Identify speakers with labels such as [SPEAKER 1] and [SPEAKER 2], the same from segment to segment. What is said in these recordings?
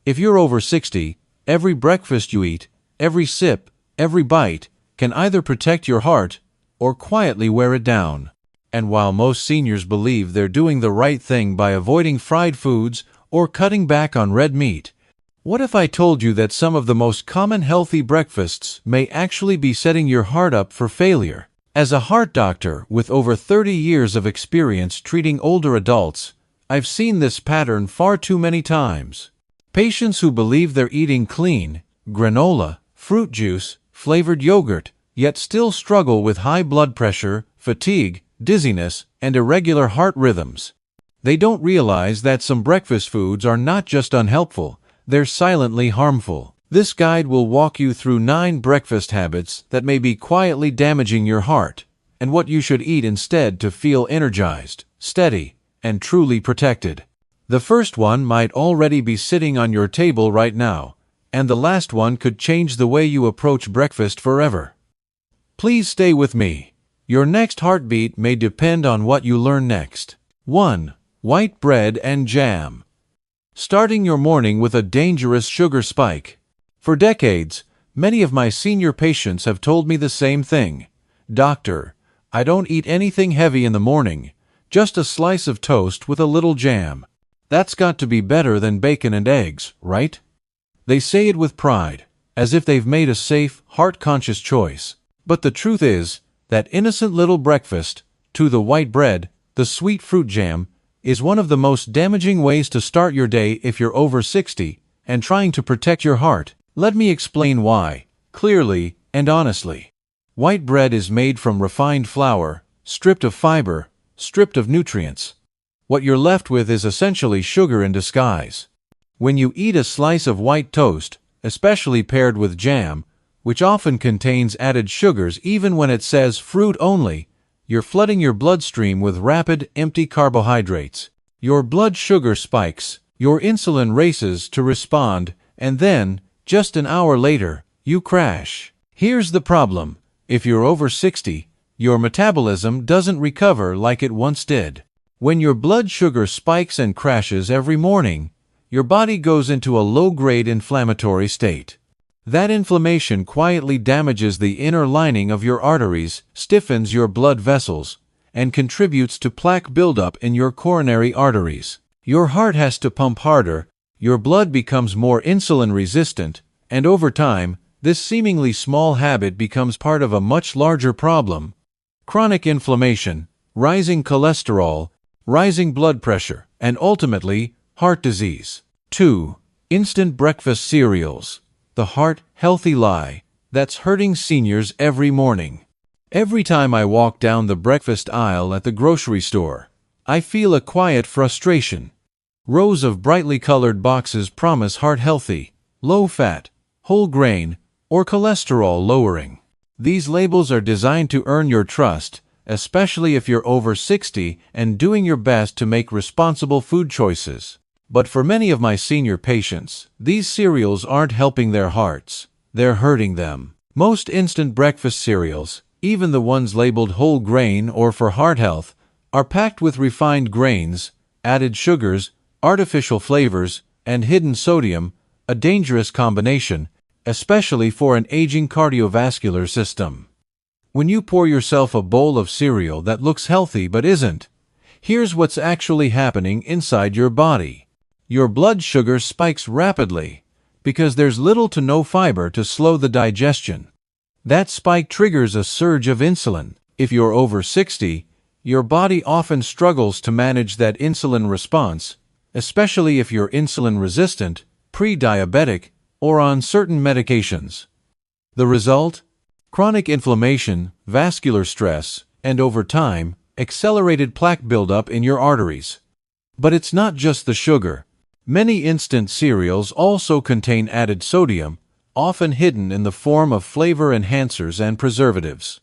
[SPEAKER 1] If you're over 60, every breakfast you eat, every sip, every bite, can either protect your heart or quietly wear it down. And while most seniors believe they're doing the right thing by avoiding fried foods or cutting back on red meat, what if I told you that some of the most common healthy breakfasts may actually be setting your heart up for failure? As a heart doctor with over 30 years of experience treating older adults, I've seen this pattern far too many times. Patients who believe they're eating clean, granola, fruit juice, flavored yogurt, yet still struggle with high blood pressure, fatigue, dizziness, and irregular heart rhythms. They don't realize that some breakfast foods are not just unhelpful, they're silently harmful. This guide will walk you through 9 breakfast habits that may be quietly damaging your heart, and what you should eat instead to feel energized, steady, and truly protected. The first one might already be sitting on your table right now, and the last one could change the way you approach breakfast forever. Please stay with me. Your next heartbeat may depend on what you learn next. 1. White bread and jam. Starting your morning with a dangerous sugar spike. For decades, many of my senior patients have told me the same thing. Doctor, I don't eat anything heavy in the morning, just a slice of toast with a little jam. That's got to be better than bacon and eggs, right? They say it with pride, as if they've made a safe, heart-conscious choice. But the truth is, that innocent little breakfast, to the white bread, the sweet fruit jam, is one of the most damaging ways to start your day if you're over 60 and trying to protect your heart. Let me explain why, clearly and honestly. White bread is made from refined flour, stripped of fiber, stripped of nutrients. What you're left with is essentially sugar in disguise. When you eat a slice of white toast, especially paired with jam, which often contains added sugars even when it says fruit only, you're flooding your bloodstream with rapid, empty carbohydrates. Your blood sugar spikes, your insulin races to respond, and then, just an hour later, you crash. Here's the problem. If you're over 60, your metabolism doesn't recover like it once did. When your blood sugar spikes and crashes every morning, your body goes into a low-grade inflammatory state. That inflammation quietly damages the inner lining of your arteries, stiffens your blood vessels, and contributes to plaque buildup in your coronary arteries. Your heart has to pump harder, your blood becomes more insulin-resistant, and over time, this seemingly small habit becomes part of a much larger problem. Chronic inflammation, rising cholesterol, rising blood pressure, and ultimately, heart disease. 2. Instant breakfast cereals. The heart-healthy lie that's hurting seniors every morning. Every time I walk down the breakfast aisle at the grocery store, I feel a quiet frustration. Rows of brightly colored boxes promise heart-healthy, low-fat, whole grain, or cholesterol-lowering. These labels are designed to earn your trust, especially if you're over 60 and doing your best to make responsible food choices. But for many of my senior patients, these cereals aren't helping their hearts, they're hurting them. Most instant breakfast cereals, even the ones labeled whole grain or for heart health, are packed with refined grains, added sugars, artificial flavors, and hidden sodium, a dangerous combination, especially for an aging cardiovascular system. When you pour yourself a bowl of cereal that looks healthy but isn't, here's what's actually happening inside your body. Your blood sugar spikes rapidly because there's little to no fiber to slow the digestion. That spike triggers a surge of insulin. If you're over 60, your body often struggles to manage that insulin response, especially if you're insulin resistant, pre-diabetic, or on certain medications. The result? Chronic inflammation, vascular stress, and over time, accelerated plaque buildup in your arteries. But it's not just the sugar. Many instant cereals also contain added sodium, often hidden in the form of flavor enhancers and preservatives.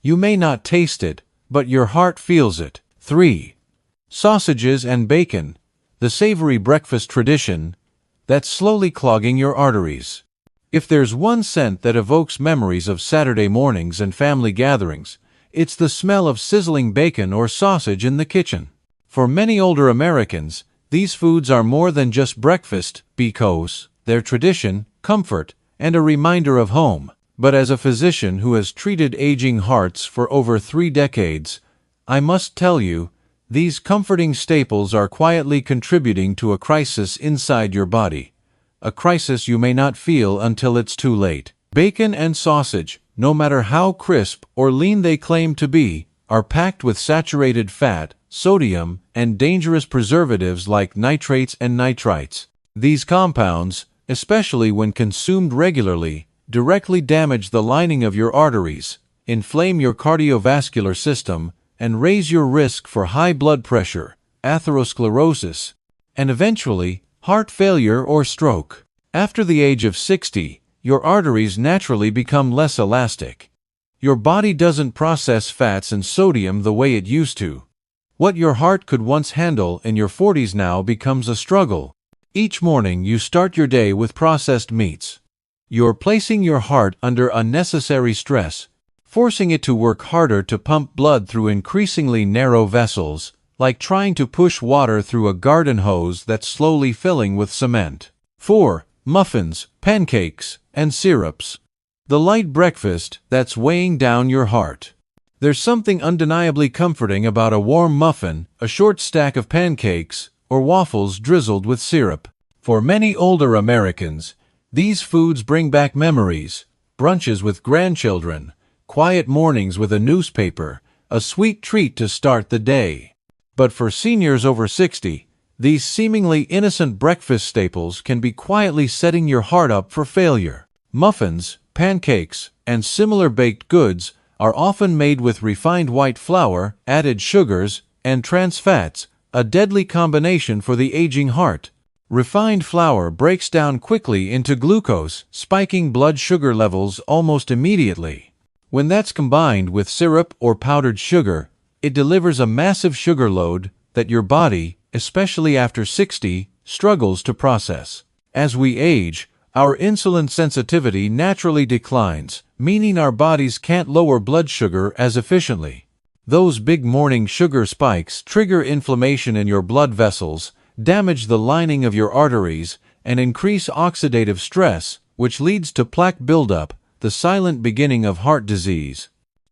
[SPEAKER 1] You may not taste it, but your heart feels it. 3. Sausages and bacon, the savory breakfast tradition that's slowly clogging your arteries. If there's one scent that evokes memories of Saturday mornings and family gatherings, it's the smell of sizzling bacon or sausage in the kitchen. For many older Americans, These foods are more than just breakfast because they're tradition, comfort, and a reminder of home. But as a physician who has treated aging hearts for over 3 decades, I must tell you, these comforting staples are quietly contributing to a crisis inside your body. A crisis you may not feel until it's too late. Bacon and sausage, no matter how crisp or lean they claim to be, are packed with saturated fat, sodium, and dangerous preservatives like nitrates and nitrites. These compounds, especially when consumed regularly, directly damage the lining of your arteries, inflame your cardiovascular system, and raise your risk for high blood pressure, atherosclerosis, and eventually, heart failure or stroke. After the age of 60, your arteries naturally become less elastic. Your body doesn't process fats and sodium the way it used to. What your heart could once handle in your 40s now becomes a struggle. Each morning you start your day with processed meats. You're placing your heart under unnecessary stress, forcing it to work harder to pump blood through increasingly narrow vessels, like trying to push water through a garden hose that's slowly filling with cement. 4. Muffins, pancakes, and syrups. The light breakfast that's weighing down your heart. There's something undeniably comforting about a warm muffin, a short stack of pancakes, or waffles drizzled with syrup. For many older Americans, these foods bring back memories, brunches with grandchildren, quiet mornings with a newspaper, a sweet treat to start the day. But for seniors over 60, these seemingly innocent breakfast staples can be quietly setting your heart up for failure. Muffins, pancakes, and similar baked goods are often made with refined white flour, added sugars, and trans fats, a deadly combination for the aging heart. Refined flour breaks down quickly into glucose, spiking blood sugar levels almost immediately. When that's combined with syrup or powdered sugar, it delivers a massive sugar load that your body, especially after 60, struggles to process. As we age, our insulin sensitivity naturally declines, meaning our bodies can't lower blood sugar as efficiently. Those big morning sugar spikes trigger inflammation in your blood vessels, damage the lining of your arteries, and increase oxidative stress, which leads to plaque buildup, the silent beginning of heart disease.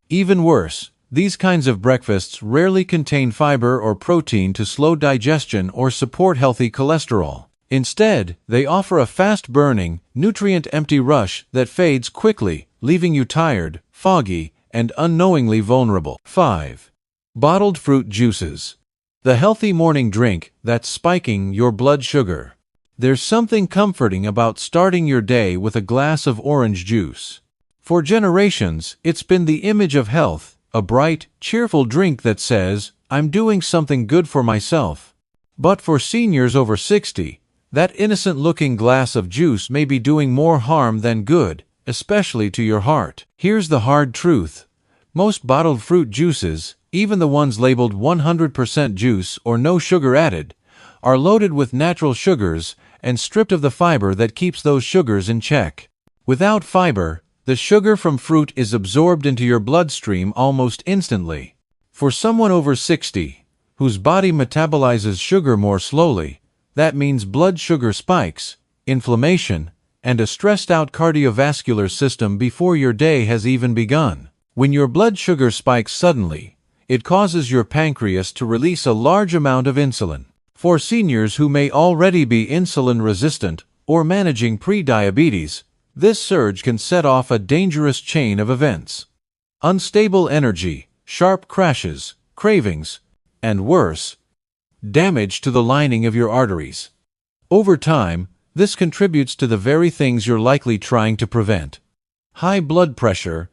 [SPEAKER 1] Even worse, these kinds of breakfasts rarely contain fiber or protein to slow digestion or support healthy cholesterol. Instead, they offer a fast-burning, nutrient-empty rush that fades quickly, leaving you tired, foggy, and unknowingly vulnerable. 5. Bottled fruit juices. The healthy morning drink that's spiking your blood sugar. There's something comforting about starting your day with a glass of orange juice. For generations, it's been the image of health, a bright, cheerful drink that says, "I'm doing something good for myself." But for seniors over 60, that innocent-looking glass of juice may be doing more harm than good, especially to your heart. Here's the hard truth. Most bottled fruit juices, even the ones labeled 100% juice or no sugar added, are loaded with natural sugars and stripped of the fiber that keeps those sugars in check. Without fiber, the sugar from fruit is absorbed into your bloodstream almost instantly. For someone over 60, whose body metabolizes sugar more slowly, that means blood sugar spikes, inflammation, and a stressed-out cardiovascular system before your day has even begun. When your blood sugar spikes suddenly, it causes your pancreas to release a large amount of insulin. For seniors who may already be insulin-resistant or managing pre-diabetes, this surge can set off a dangerous chain of events. Unstable energy, sharp crashes, cravings, and worse, damage to the lining of your arteries. Over time, this contributes to the very things you're likely trying to prevent: high blood pressure,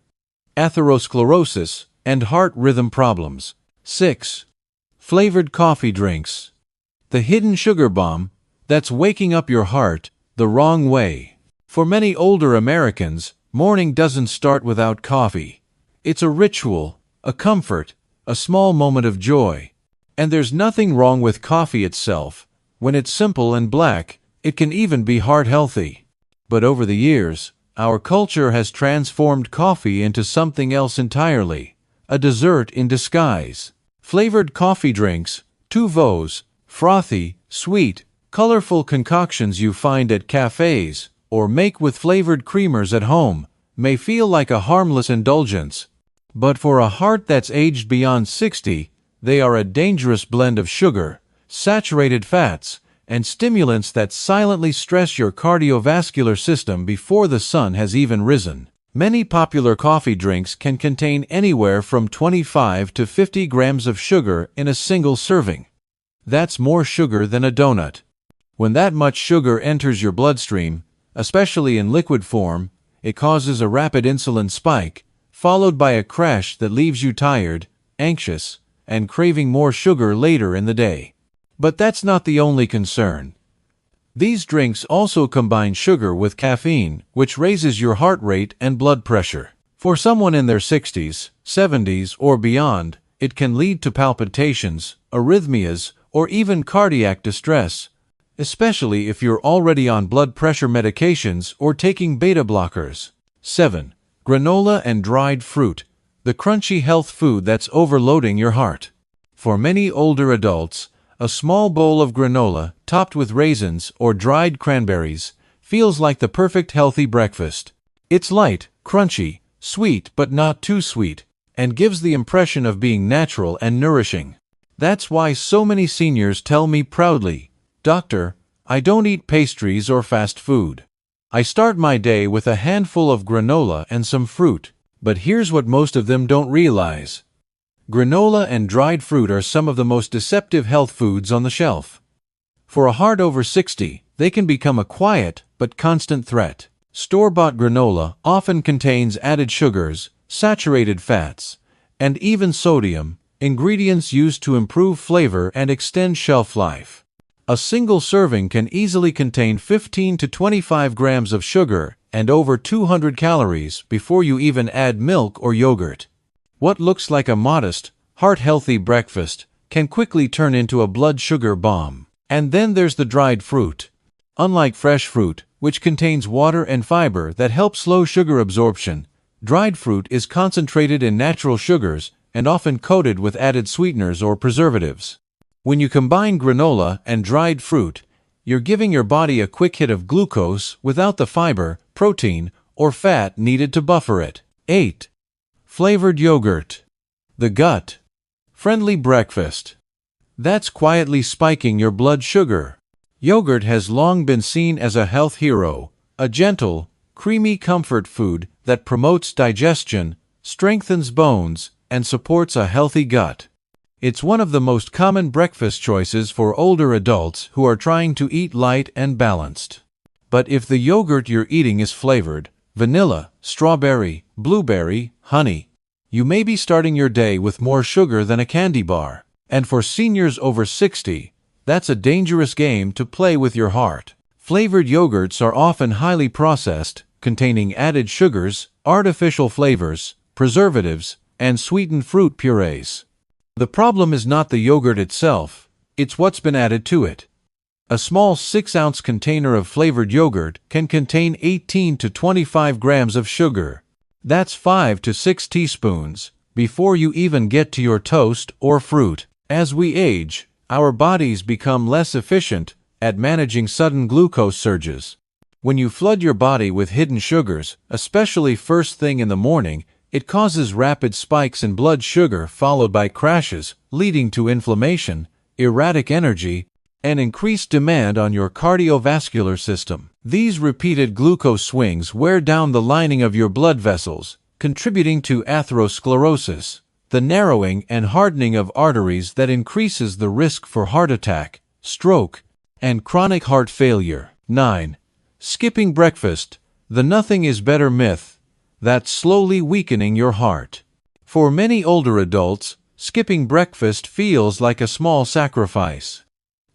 [SPEAKER 1] atherosclerosis, and heart rhythm problems. 6. Flavored coffee drinks. The hidden sugar bomb that's waking up your heart the wrong way. For many older Americans, morning doesn't start without coffee. It's a ritual, a comfort, a small moment of joy. And there's nothing wrong with coffee itself. When it's simple and black, it can even be heart-healthy. But over the years, our culture has transformed coffee into something else entirely, a dessert in disguise. Flavored coffee drinks, too frothy, Sweet, colorful concoctions you find at cafes or make with flavored creamers at home may feel like a harmless indulgence, but for a heart that's aged beyond 60, they are a dangerous blend of sugar, saturated fats, and stimulants that silently stress your cardiovascular system before the sun has even risen. Many popular coffee drinks can contain anywhere from 25 to 50 grams of sugar in a single serving. That's more sugar than a donut. When that much sugar enters your bloodstream, especially in liquid form, it causes a rapid insulin spike, followed by a crash that leaves you tired, anxious, and craving more sugar later in the day. But that's not the only concern. These drinks also combine sugar with caffeine, which raises your heart rate and blood pressure. For someone in their 60s, 70s, or beyond, it can lead to palpitations, arrhythmias, or even cardiac distress, especially if you're already on blood pressure medications or taking beta blockers. 7. Granola and dried fruit, the crunchy health food that's overloading your heart. For many older adults, a small bowl of granola, topped with raisins or dried cranberries, feels like the perfect healthy breakfast. It's light, crunchy, sweet but not too sweet, and gives the impression of being natural and nourishing. That's why so many seniors tell me proudly, "Doctor, I don't eat pastries or fast food. I start my day with a handful of granola and some fruit." But here's what most of them don't realize. Granola and dried fruit are some of the most deceptive health foods on the shelf. For a heart over 60, they can become a quiet but constant threat. Store-bought granola often contains added sugars, saturated fats, and even sodium, ingredients used to improve flavor and extend shelf life. A single serving can easily contain 15 to 25 grams of sugar and over 200 calories before you even add milk or yogurt. What looks like a modest, heart-healthy breakfast can quickly turn into a blood sugar bomb. And then there's the dried fruit. Unlike fresh fruit, which contains water and fiber that help slow sugar absorption, dried fruit is concentrated in natural sugars and often coated with added sweeteners or preservatives. When you combine granola and dried fruit, you're giving your body a quick hit of glucose without the fiber, protein, or fat needed to buffer it. 8. Flavored yogurt. The gut-friendly breakfast that's quietly spiking your blood sugar. Yogurt has long been seen as a health hero, a gentle, creamy comfort food that promotes digestion, strengthens bones, and supports a healthy gut. It's one of the most common breakfast choices for older adults who are trying to eat light and balanced. But if the yogurt you're eating is flavored, vanilla, strawberry, blueberry, honey, you may be starting your day with more sugar than a candy bar. And for seniors over 60, that's a dangerous game to play with your heart. Flavored yogurts are often highly processed, containing added sugars, artificial flavors, preservatives, and sweetened fruit purees. The problem is not the yogurt itself, it's what's been added to it. A small 6-ounce container of flavored yogurt can contain 18 to 25 grams of sugar. That's 5 to 6 teaspoons, before you even get to your toast or fruit. As we age, our bodies become less efficient at managing sudden glucose surges. When you flood your body with hidden sugars, especially first thing in the morning, it causes rapid spikes in blood sugar followed by crashes, leading to inflammation, erratic energy, and increased demand on your cardiovascular system. These repeated glucose swings wear down the lining of your blood vessels, contributing to atherosclerosis, the narrowing and hardening of arteries that increases the risk for heart attack, stroke, and chronic heart failure. 9. Skipping breakfast, the nothing is better myth that's slowly weakening your heart. For many older adults, skipping breakfast feels like a small sacrifice.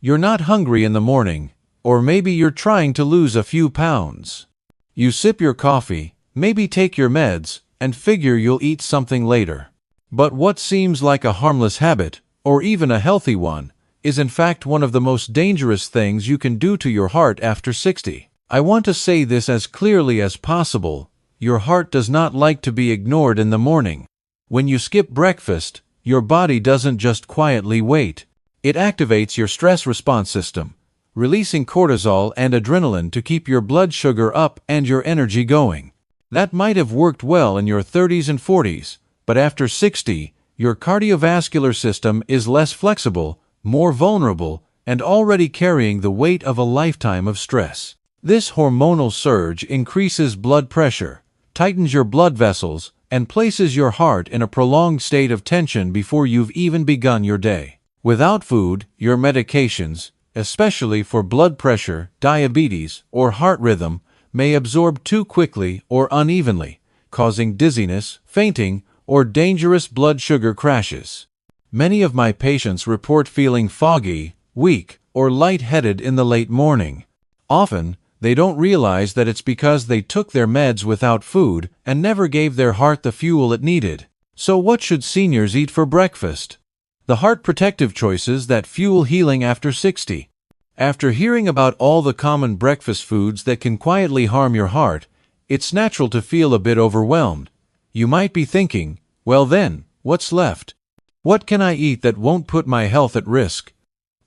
[SPEAKER 1] You're not hungry in the morning, or maybe you're trying to lose a few pounds. You sip your coffee, maybe take your meds, and figure you'll eat something later. But what seems like a harmless habit, or even a healthy one, is in fact one of the most dangerous things you can do to your heart after 60. I want to say this as clearly as possible. Your heart does not like to be ignored in the morning. When you skip breakfast, your body doesn't just quietly wait. It activates your stress response system, releasing cortisol and adrenaline to keep your blood sugar up and your energy going. That might have worked well in your 30s and 40s, but after 60, your cardiovascular system is less flexible, more vulnerable, and already carrying the weight of a lifetime of stress. This hormonal surge increases blood pressure, tightens your blood vessels, and places your heart in a prolonged state of tension before you've even begun your day. Without food, your medications, especially for blood pressure, diabetes, or heart rhythm, may absorb too quickly or unevenly, causing dizziness, fainting, or dangerous blood sugar crashes. Many of my patients report feeling foggy, weak, or lightheaded in the late morning. Often, they don't realize that it's because they took their meds without food and never gave their heart the fuel it needed. So what should seniors eat for breakfast? The heart protective choices that fuel healing after 60. After hearing about all the common breakfast foods that can quietly harm your heart, it's natural to feel a bit overwhelmed. You might be thinking, well then, what's left? What can I eat that won't put my health at risk?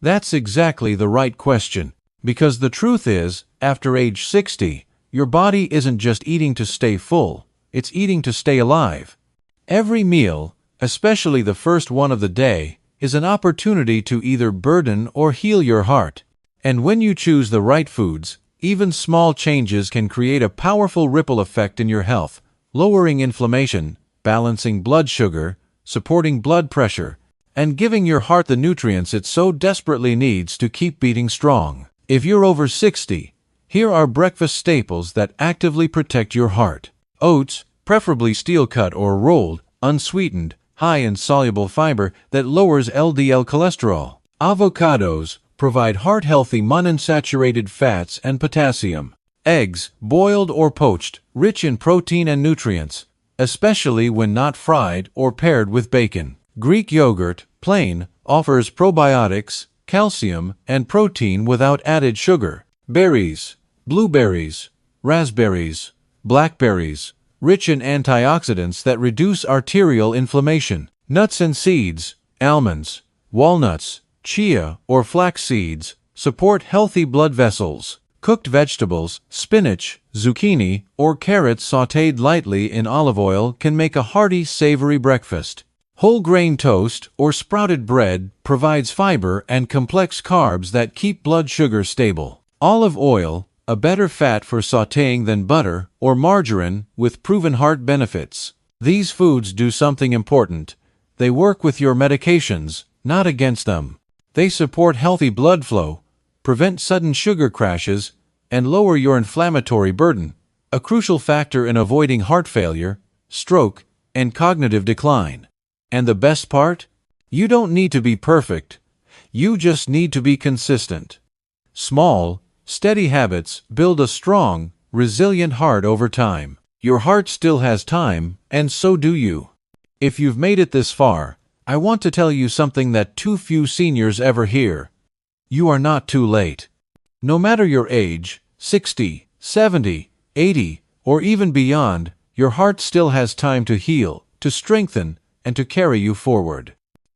[SPEAKER 1] That's exactly the right question, because the truth is, after age 60, your body isn't just eating to stay full, it's eating to stay alive. Every meal, especially the first one of the day, is an opportunity to either burden or heal your heart. And when you choose the right foods, even small changes can create a powerful ripple effect in your health, lowering inflammation, balancing blood sugar, supporting blood pressure, and giving your heart the nutrients it so desperately needs to keep beating strong. If you're over 60, here are breakfast staples that actively protect your heart. Oats, preferably steel-cut or rolled, unsweetened, high in soluble fiber that lowers LDL cholesterol. Avocados provide heart-healthy monounsaturated fats and potassium. Eggs, boiled or poached, rich in protein and nutrients, especially when not fried or paired with bacon. Greek yogurt, plain, offers probiotics, calcium, and protein without added sugar. Berries, blueberries, raspberries, blackberries, rich in antioxidants that reduce arterial inflammation. Nuts and seeds, almonds, walnuts, chia or flax seeds, support healthy blood vessels. Cooked vegetables, spinach, zucchini, or carrots sautéed lightly in olive oil can make a hearty, savory breakfast. Whole grain toast or sprouted bread provides fiber and complex carbs that keep blood sugar stable. Olive oil, a better fat for sautéing than butter or margarine with proven heart benefits. These foods do something important. They work with your medications, not against them. They support healthy blood flow, prevent sudden sugar crashes, and lower your inflammatory burden, a crucial factor in avoiding heart failure, stroke, and cognitive decline. And the best part? You don't need to be perfect. You just need to be consistent. Small, steady habits build a strong, resilient heart over time. Your heart still has time, and so do you. If you've made it this far, I want to tell you something that too few seniors ever hear. You are not too late. No matter your age, 60, 70, 80, or even beyond, your heart still has time to heal, to strengthen, and to carry you forward.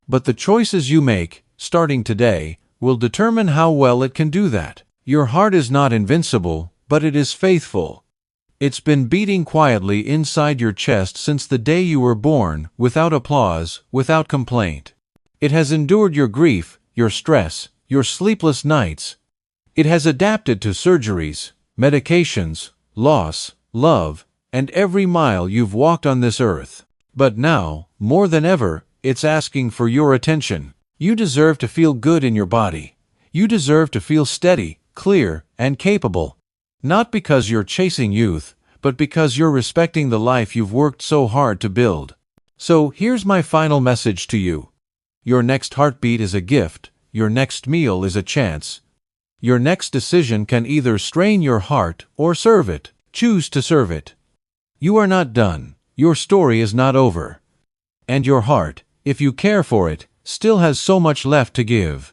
[SPEAKER 1] But the choices you make, starting today, will determine how well it can do that. Your heart is not invincible, but it is faithful. It's been beating quietly inside your chest since the day you were born, without applause, without complaint. It has endured your grief, your stress, your sleepless nights. It has adapted to surgeries, medications, loss, love, and every mile you've walked on this earth. But now, more than ever, it's asking for your attention. You deserve to feel good in your body. You deserve to feel steady, clear, and capable. Not because you're chasing youth, but because you're respecting the life you've worked so hard to build. So here's my final message to you. Your next heartbeat is a gift. Your next meal is a chance. Your next decision can either strain your heart or serve it. Choose to serve it. You are not done. Your story is not over. And your heart, if you care for it, still has so much left to give.